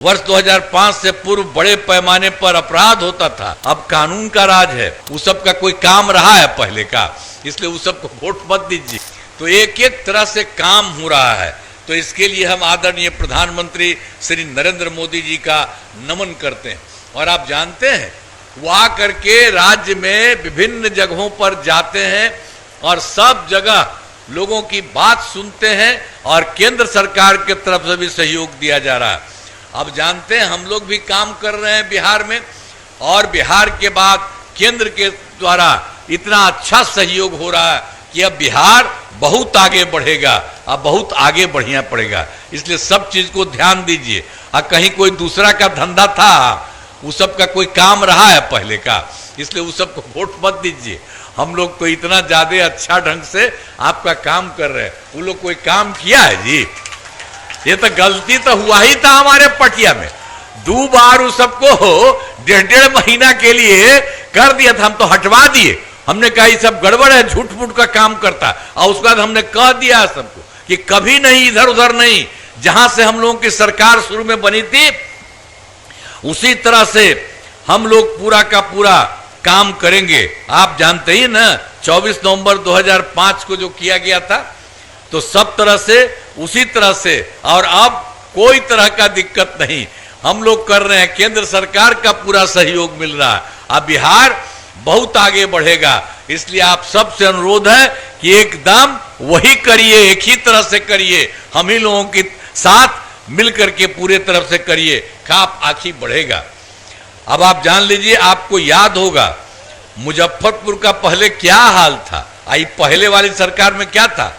वर्ष 2005 से पूर्व बड़े पैमाने पर अपराध होता था। अब कानून का राज है, उस सब का कोई काम रहा है पहले का, इसलिए उस सब को वोट मत दीजिए। तो एक एक तरह से काम हो रहा है। तो इसके लिए हम आदरणीय प्रधानमंत्री श्री नरेंद्र मोदी जी का नमन करते हैं। और आप जानते हैं वो आकर के राज्य में विभिन्न जगहों पर जाते हैं और सब जगह लोगों की बात सुनते हैं और केंद्र सरकार की तरफ से भी सहयोग दिया जा रहा है। अब जानते हैं हम लोग भी काम कर रहे हैं बिहार में, और बिहार के बाद केंद्र के द्वारा इतना अच्छा सहयोग हो रहा है कि अब बिहार बहुत आगे बढ़ेगा, अब बहुत आगे बढ़िया पड़ेगा। इसलिए सब चीज को ध्यान दीजिए। कहीं कोई दूसरा का धंधा था, उस सब का कोई काम रहा है पहले का, इसलिए उस सब को वोट मत दीजिए। हम लोग तो इतना ज्यादा अच्छा ढंग से आपका काम कर रहे हैं, वो लोग कोई काम किया है जी? ये तो गलती तो हुआ ही था हमारे पटिया में। 2 बार उस सबको 1.5 महीना के लिए कर दिया था, हम तो हटवा दिए। हमने कहा ये सब गड़बड़ है, झूठ मूठ का काम करता। और उसके बाद हमने कह दिया सबको कि कभी नहीं, इधर उधर नहीं। जहां से हम लोगों की सरकार शुरू में बनी थी उसी तरह से हम लोग पूरा का पूरा काम करेंगे। आप जानते ही ना 24 नवंबर 2005 को जो किया गया था, तो सब तरह से उसी तरह से, और अब कोई तरह का दिक्कत नहीं। हम लोग कर रहे हैं, केंद्र सरकार का पूरा सहयोग मिल रहा है। अब बिहार बहुत आगे बढ़ेगा। इसलिए आप सबसे अनुरोध है कि एकदम वही करिए, एक ही तरह से करिए, हम ही लोगों के साथ मिलकर के पूरे तरफ से करिए, खाप आखिर बढ़ेगा। अब आप जान लीजिए, आपको याद होगा मुजफ्फरपुर का पहले क्या हाल था, आई पहले वाली सरकार में क्या था।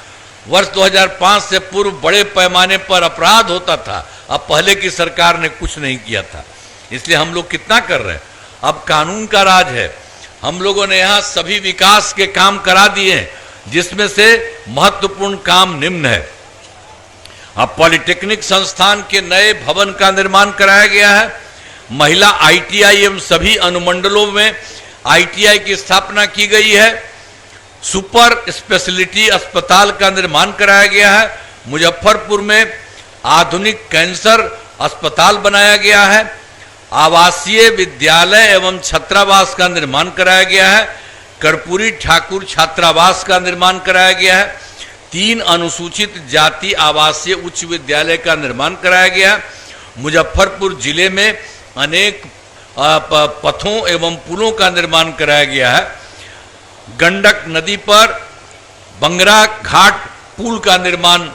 वर्ष 2005 से पूर्व बड़े पैमाने पर अपराध होता था, अब पहले की सरकार ने कुछ नहीं किया था। इसलिए हम लोग कितना कर रहे हैं, अब कानून का राज है। हम लोगों ने यहाँ सभी विकास के काम करा दिए हैं, जिसमें से महत्वपूर्ण काम निम्न है। अब पॉलिटेक्निक संस्थान के नए भवन का निर्माण कराया गया है। महिला ITI एवं सभी अनुमंडलों में ITI की स्थापना की गई है। सुपर स्पेशलिटी अस्पताल का निर्माण कराया गया है। मुजफ्फरपुर में आधुनिक कैंसर अस्पताल बनाया गया है। आवासीय विद्यालय एवं छात्रावास का निर्माण कराया गया है। कर्पूरी ठाकुर छात्रावास का निर्माण कराया गया है। 3 अनुसूचित जाति आवासीय उच्च विद्यालय का निर्माण कराया गया है। मुजफ्फरपुर जिले में अनेक पथों एवं पुलों का निर्माण कराया गया है। गंडक नदी पर बंगरा घाट पुल का निर्माण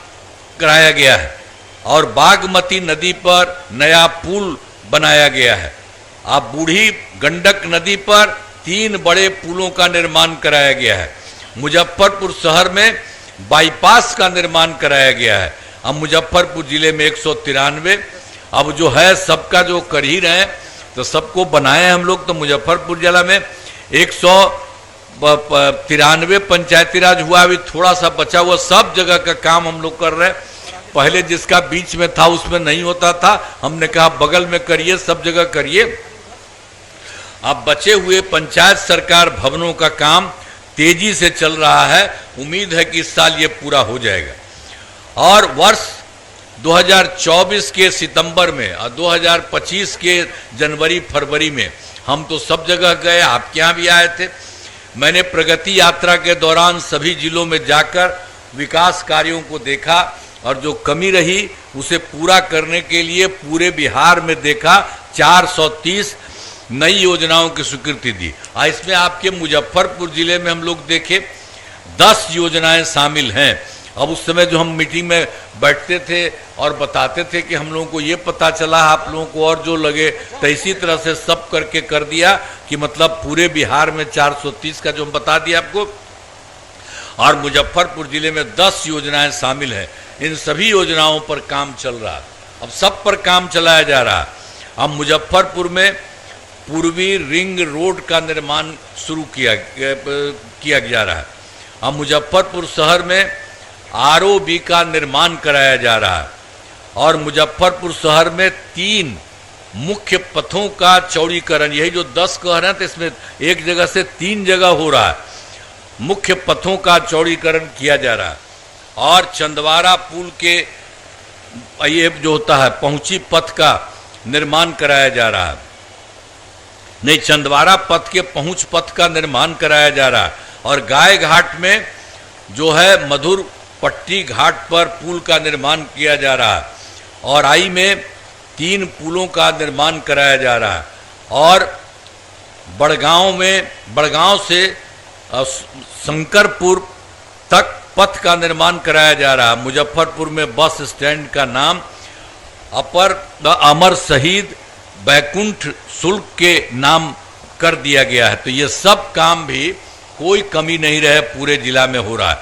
कराया गया है और बागमती नदी पर नया पुल बनाया गया है। अब बूढ़ी गंडक नदी पर 3 बड़े पुलों का निर्माण कराया गया है। मुजफ्फरपुर शहर में बाईपास का निर्माण कराया गया है। अब मुजफ्फरपुर जिले में 193, अब जो है सबका जो कर ही रहे हैं, तो सबको बनाए हम लोग। तो मुजफ्फरपुर जिला में 193 पंचायती राज हुआ, अभी थोड़ा सा बचा हुआ। सब जगह का काम हम लोग कर रहे हैं। पहले जिसका बीच में था उसमें नहीं होता था, हमने कहा बगल में करिए, सब जगह करिए। अब बचे हुए पंचायत सरकार भवनों का काम तेजी से चल रहा है। उम्मीद है कि इस साल ये पूरा हो जाएगा। और वर्ष 2024 के सितंबर में और 2025 के जनवरी फरवरी में हम तो सब जगह गए, आपके यहाँ भी आए थे। मैंने प्रगति यात्रा के दौरान सभी जिलों में जाकर विकास कार्यों को देखा और जो कमी रही उसे पूरा करने के लिए पूरे बिहार में देखा। 430 नई योजनाओं की स्वीकृति दी। इसमें आपके मुजफ्फरपुर जिले में हम लोग देखे 10 योजनाएं शामिल हैं। अब उस समय जो हम मीटिंग में बैठते थे और बताते थे कि हम लोगों को ये पता चला, आप लोगों को और जो लगे, तो इसी तरह से सब करके कर दिया कि मतलब पूरे बिहार में 430 का जो हम बता दिया आपको। और मुजफ्फरपुर जिले में 10 योजनाएं शामिल हैं। इन सभी योजनाओं पर काम चल रहा है। अब सब पर काम चलाया जा रहा है। अब मुजफ्फरपुर में पूर्वी रिंग रोड का निर्माण शुरू किया जा रहा है। अब मुजफ्फरपुर शहर में ROB का निर्माण कराया जा रहा है। और मुजफ्फरपुर शहर में 3 मुख्य पथों का चौड़ीकरण, यही जो 10 कह रहे हैं, तो इसमें एक जगह से 3 जगह हो रहा है। मुख्य पथों का चौड़ीकरण किया जा रहा है। और चंदवारा पुल के ये जो होता है पहुंची पथ का निर्माण कराया जा रहा है, नहीं चंदवारा पथ के पहुंच पथ का निर्माण कराया जा रहा है, और गाय घाट में जो है मधुर पट्टी घाट पर पुल का निर्माण किया जा रहा है, और आई में 3 पुलों का निर्माण कराया जा रहा है, और बड़गांव से शंकरपुर तक पथ का निर्माण कराया जा रहा है। मुजफ्फरपुर में बस स्टैंड का नाम अमर शहीद बैकुंठ शुल्क के नाम कर दिया गया है। तो ये सब काम भी कोई कमी नहीं रहे पूरे जिला में हो रहा है।